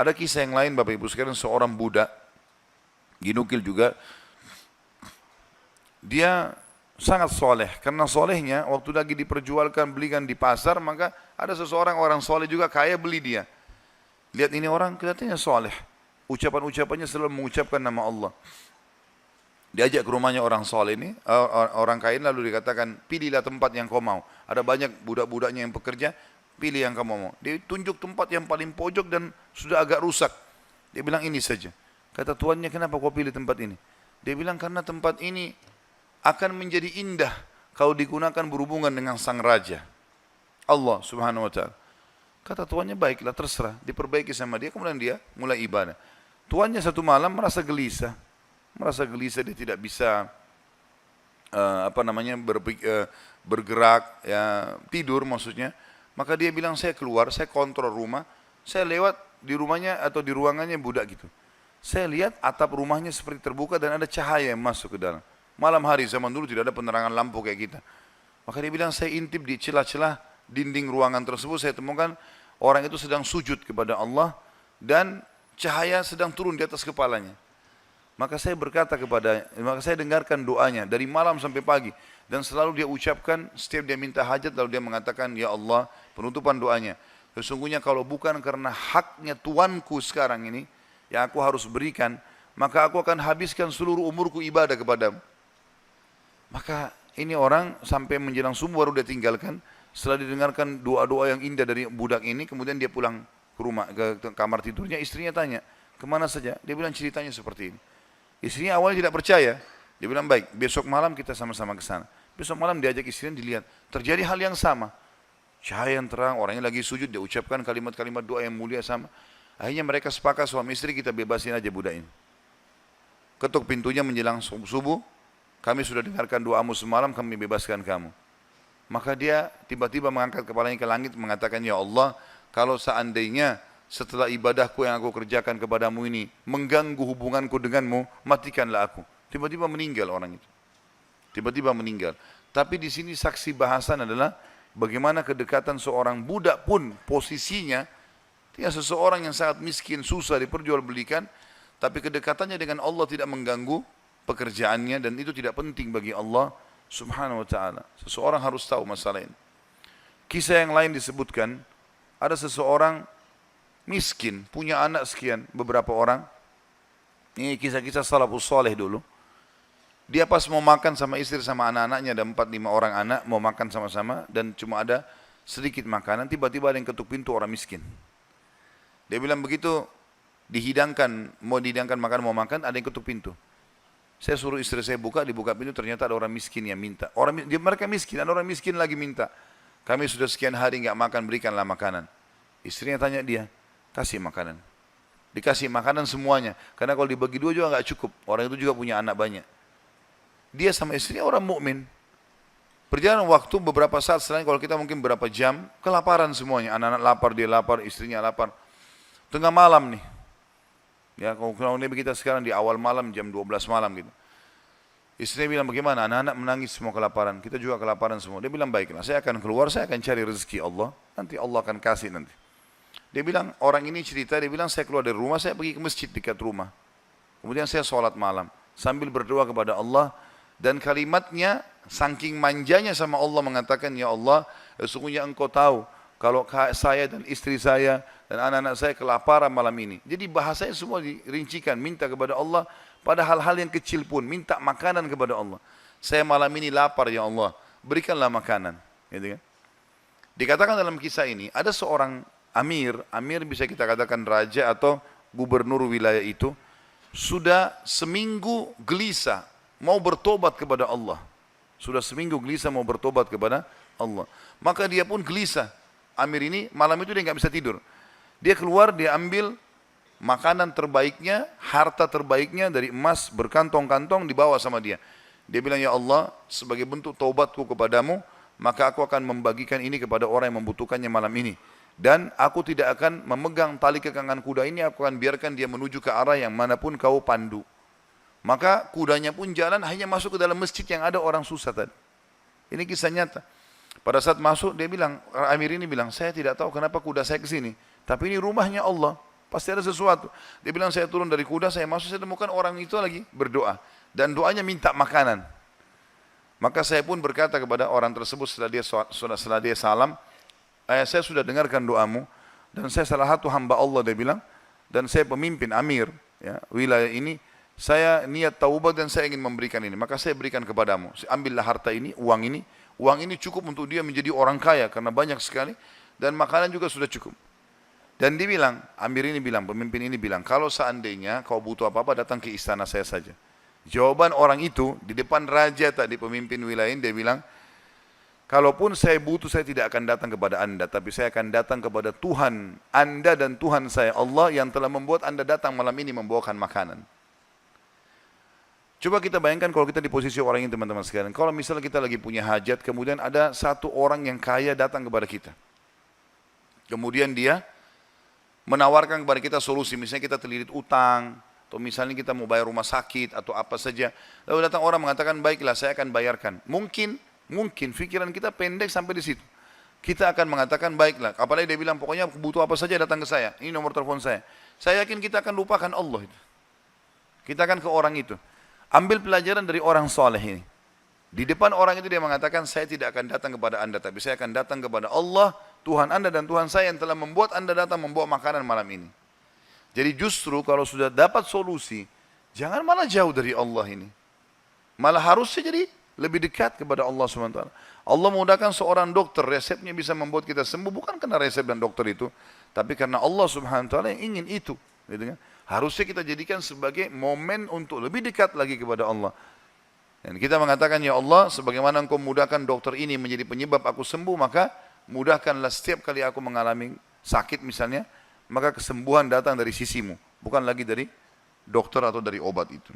Ada kisah yang lain Bapak Ibu sekalian, seorang budak, dinukil juga, dia sangat soleh. Karena solehnya, waktu lagi diperjualkan, belikan di pasar, maka ada seseorang orang soleh juga kaya beli dia. Lihat ini orang kelihatannya soleh. Ucapan-ucapannya selalu mengucapkan nama Allah. Diajak ke rumahnya orang soleh ini, orang kaya ini, lalu dikatakan, pilihlah tempat yang kau mau. Ada banyak budak-budaknya yang bekerja, pilih yang kamu mau. Dia tunjuk tempat yang paling pojok dan sudah agak rusak. Dia bilang ini saja. Kata tuannya, kenapa kau pilih tempat ini? Dia bilang karena tempat ini akan menjadi indah kalau digunakan berhubungan dengan sang raja, Allah subhanahu wa ta'ala. Kata tuannya, baiklah terserah, diperbaiki sama dia, kemudian dia mulai ibadah. Tuannya satu malam merasa gelisah dia tidak bisa bergerak, ya, tidur maksudnya. Maka dia bilang, saya keluar, saya kontrol rumah, saya lewat di rumahnya atau di ruangannya budak gitu. Saya lihat atap rumahnya seperti terbuka dan ada cahaya yang masuk ke dalam. Malam hari, zaman dulu tidak ada penerangan lampu kayak kita. Maka dia bilang, saya intip di celah-celah dinding ruangan tersebut, saya temukan orang itu sedang sujud kepada Allah dan cahaya sedang turun di atas kepalanya. Maka saya dengarkan doanya dari malam sampai pagi. Dan selalu dia ucapkan, setiap dia minta hajat, lalu dia mengatakan, ya Allah, penutupan doanya, sesungguhnya kalau bukan karena haknya Tuanku sekarang ini, yang aku harus berikan, maka aku akan habiskan seluruh umurku ibadah kepadamu. Maka ini orang sampai menjelang subuh baru dia tinggalkan. Setelah didengarkan doa-doa yang indah dari budak ini, kemudian dia pulang ke rumah, ke kamar tidurnya. Istrinya tanya, kemana saja? Dia bilang ceritanya seperti ini. Istrinya awalnya tidak percaya. Dia bilang, baik, besok malam kita sama-sama ke sana. Besok malam diajak istrinya, dilihat. Terjadi hal yang sama. Cahaya yang terang, orangnya lagi sujud, dia ucapkan kalimat-kalimat doa yang mulia sama. Akhirnya mereka sepakat suami istri, kita bebasin aja budak ini. Ketuk pintunya menjelang subuh, kami sudah dengarkan doamu semalam, kami bebaskan kamu. Maka dia tiba-tiba mengangkat kepalanya ke langit, mengatakan, ya Allah, kalau seandainya setelah ibadahku yang aku kerjakan kepadamu ini mengganggu hubunganku denganmu, matikanlah aku. Tiba-tiba meninggal orang itu. Tiba-tiba meninggal. Tapi di sini saksi bahasan adalah bagaimana kedekatan seorang budak pun posisinya, dia seseorang yang sangat miskin, susah diperjualbelikan, tapi kedekatannya dengan Allah tidak mengganggu pekerjaannya, dan itu tidak penting bagi Allah subhanahu wa ta'ala. Seseorang harus tahu masalah ini. Kisah yang lain disebutkan, ada seseorang miskin, punya anak sekian, beberapa orang. Ini kisah-kisah salafus saleh dulu. Dia pas mau makan sama istri sama anak-anaknya, ada 4-5 orang anak, mau makan sama-sama, dan cuma ada sedikit makanan, tiba-tiba ada yang ketuk pintu, orang miskin. Dia bilang begitu, mau dihidangkan makanan, mau makan, ada yang ketuk pintu. Saya suruh istri saya buka, dibuka pintu, ternyata ada orang miskin yang minta. Mereka miskin, ada orang miskin lagi minta. Kami sudah sekian hari nggak makan, berikanlah makanan. Istrinya tanya dia, kasih makanan. Dikasih makanan semuanya, karena kalau dibagi dua juga nggak cukup. Orang itu juga punya anak banyak. Dia sama istrinya orang mukmin. Perjalanan waktu beberapa saat selain kalau kita mungkin berapa jam, kelaparan semuanya. Anak-anak lapar, dia lapar, istrinya lapar. Tengah malam nih. Ya, kalau kita sekarang di awal malam, jam 12 malam gitu. Istrinya bilang, bagaimana? Anak-anak menangis semua kelaparan. Kita juga kelaparan semua. Dia bilang, baiklah, saya akan keluar, saya akan cari rezeki Allah. Nanti Allah akan kasih nanti. Dia bilang, orang ini cerita, dia bilang, saya keluar dari rumah, saya pergi ke masjid dekat rumah. Kemudian saya sholat malam. Sambil berdoa kepada Allah. Dan kalimatnya, saking manjanya sama Allah mengatakan, ya Allah, sesungguhnya engkau tahu, kalau saya dan istri saya dan anak-anak saya kelaparan malam ini. Jadi bahasanya semua dirincikan, minta kepada Allah pada hal-hal yang kecil pun, minta makanan kepada Allah. Saya malam ini lapar ya Allah, berikanlah makanan. Gitu kan? Dikatakan dalam kisah ini, ada seorang amir bisa kita katakan raja atau gubernur wilayah itu, sudah seminggu gelisah, mau bertobat kepada Allah. Sudah seminggu gelisah mau bertobat kepada Allah. Maka dia pun gelisah. Amir ini malam itu dia nggak bisa tidur. Dia keluar, dia ambil makanan terbaiknya, harta terbaiknya dari emas berkantong-kantong dibawa sama dia. Dia bilang, ya Allah, sebagai bentuk taubatku kepadamu, maka aku akan membagikan ini kepada orang yang membutuhkannya malam ini. Dan aku tidak akan memegang tali kekangan kuda ini, aku akan biarkan dia menuju ke arah yang manapun kau pandu. Maka kudanya pun jalan, hanya masuk ke dalam masjid yang ada orang susah tadi. Ini kisah nyata. Pada saat masuk dia bilang, Amir ini bilang, saya tidak tahu kenapa kuda saya ke sini, tapi ini rumahnya Allah. pasti ada sesuatu. Dia bilang saya turun dari kuda, saya masuk, saya temukan orang itu lagi berdoa. Dan doanya minta makanan. Maka saya pun berkata kepada orang tersebut setelah dia salam, saya sudah dengarkan doamu, dan saya salah satu hamba Allah, dia bilang, dan saya pemimpin amir ya, wilayah ini, saya niat taubat dan saya ingin memberikan ini, maka saya berikan kepadamu. Ambillah harta ini, uang ini cukup untuk dia menjadi orang kaya karena banyak sekali, dan makanan juga sudah cukup. Dan dia bilang, amir ini bilang, pemimpin ini bilang, kalau seandainya kau butuh apa-apa datang ke istana saya saja. Jawaban orang itu di depan raja tadi, pemimpin wilayah ini, dia bilang, kalaupun saya butuh, saya tidak akan datang kepada anda, tapi saya akan datang kepada Tuhan anda dan Tuhan saya, Allah yang telah membuat anda datang malam ini membawakan makanan. Coba kita bayangkan kalau kita di posisi orang ini, teman-teman sekalian. Kalau misalnya kita lagi punya hajat, kemudian ada satu orang yang kaya datang kepada kita. Kemudian dia menawarkan kepada kita solusi, misalnya kita terlilit utang, atau misalnya kita mau bayar rumah sakit, atau apa saja. Lalu datang orang mengatakan, baiklah saya akan bayarkan. Mungkin pikiran kita pendek sampai di situ. Kita akan mengatakan, baiklah. Apalagi dia bilang, pokoknya butuh apa saja datang ke saya. Ini nomor telepon saya. Saya yakin kita akan lupakan Allah itu. Kita akan ke orang itu. Ambil pelajaran dari orang soleh ini. Di depan orang itu dia mengatakan, saya tidak akan datang kepada anda, tapi saya akan datang kepada Allah, Tuhan anda dan Tuhan saya yang telah membuat anda datang membawa makanan malam ini. Jadi justru kalau sudah dapat solusi, jangan malah jauh dari Allah ini. Malah harusnya jadi lebih dekat kepada Allah SWT. Allah mudahkan seorang dokter, resepnya bisa membuat kita sembuh, bukan karena resep dan dokter itu, tapi karena Allah SWT yang ingin itu. Gitu kan? Harusnya kita jadikan sebagai momen untuk lebih dekat lagi kepada Allah. Dan kita mengatakan, ya Allah, sebagaimana engkau mudahkan dokter ini menjadi penyebab aku sembuh, maka mudahkanlah setiap kali aku mengalami sakit misalnya, maka kesembuhan datang dari sisimu, bukan lagi dari dokter atau dari obat itu.